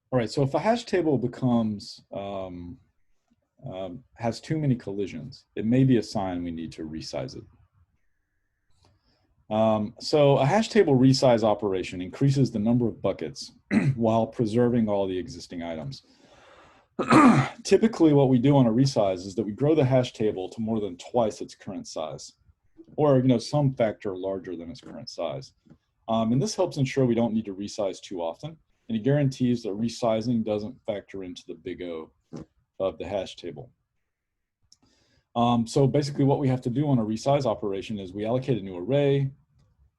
All right, so if a hash table becomes, has too many collisions, it may be a sign we need to resize it. So a hash table resize operation increases the number of buckets while preserving all the existing items. Typically, what we do on a resize is that we grow the hash table to more than twice its current size, or some factor larger than its current size. And this helps ensure we don't need to resize too often, and it guarantees that resizing doesn't factor into the big O of the hash table. So basically what we have to do on a resize operation is we allocate a new array,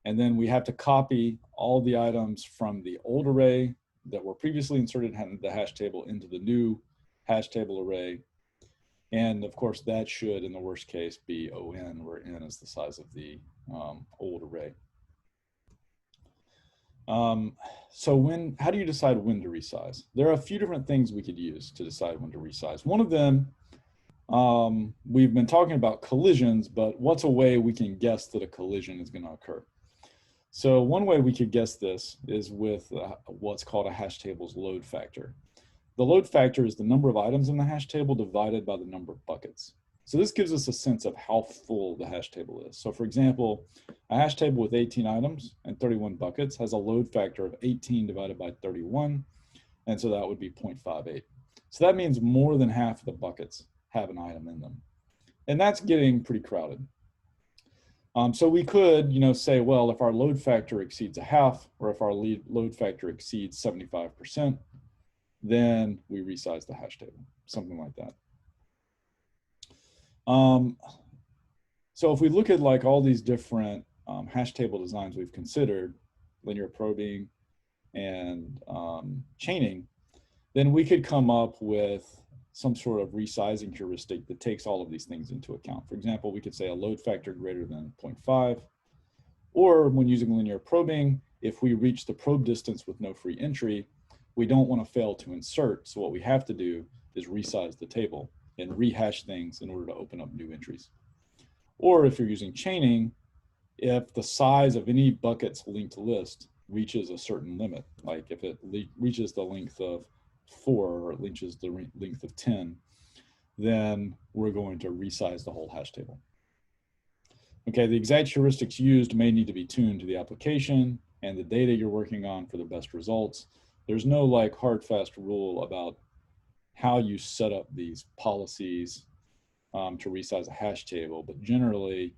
and then we have to copy all the items from the old array that were previously inserted in the hash table into the new hash table array. And of course, that should, in the worst case, be ON, where N is the size of the old array. So how do you decide when to resize? There are a few different things we could use to decide when to resize. One of them, we've been talking about collisions, but what's a way we can guess that a collision is going to occur? So one way we could guess this is with what's called a hash table's load factor. The load factor is the number of items in the hash table divided by the number of buckets. So this gives us a sense of how full the hash table is. So for example, a hash table with 18 items and 31 buckets has a load factor of 18 divided by 31, and so that would be 0.58. So that means more than half of the buckets have an item in them. And that's getting pretty crowded. So we could, say, well, if our load factor exceeds a half, or if our load factor exceeds 75%, then we resize the hash table, something like that. So if we look at like all these different hash table designs we've considered, linear probing and chaining, then we could come up with some sort of resizing heuristic that takes all of these things into account. For example, we could say a load factor greater than 0.5, or when using linear probing, if we reach the probe distance with no free entry, we don't want to fail to insert. So what we have to do is resize the table and rehash things in order to open up new entries. Or if you're using chaining, if the size of any bucket's linked list reaches a certain limit, like if it reaches the length of 4 or it reaches the length of 10, then we're going to resize the whole hash table. Okay, the exact heuristics used may need to be tuned to the application and the data you're working on for the best results. There's no like hard, fast rule about how you set up these policies to resize a hash table, but generally,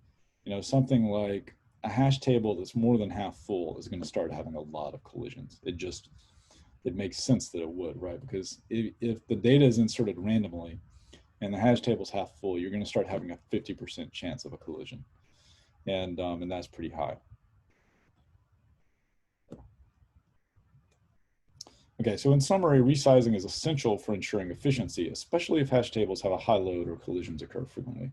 something like a hash table that's more than half full is going to start having a lot of collisions. It makes sense that it would, right? Because if the data is inserted randomly and the hash table is half full, you're going to start having a 50% chance of a collision, and that's pretty high. Okay, so in summary, resizing is essential for ensuring efficiency, especially if hash tables have a high load or collisions occur frequently.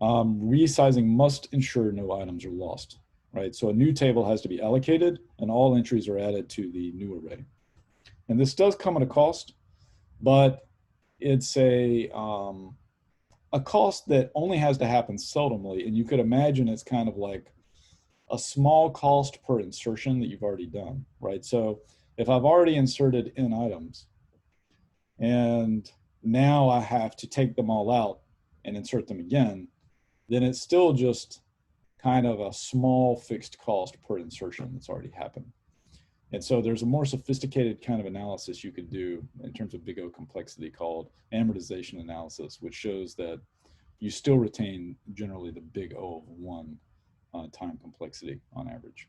Resizing must ensure no items are lost, right? So a new table has to be allocated and all entries are added to the new array. And this does come at a cost, but it's a cost that only has to happen seldomly. And you could imagine it's kind of like a small cost per insertion that you've already done, right? So if I've already inserted n items and now I have to take them all out and insert them again, then it's still just kind of a small fixed cost per insertion that's already happened. And so there's a more sophisticated kind of analysis you could do in terms of big O complexity called amortization analysis, which shows that you still retain generally the big O of 1 time complexity on average.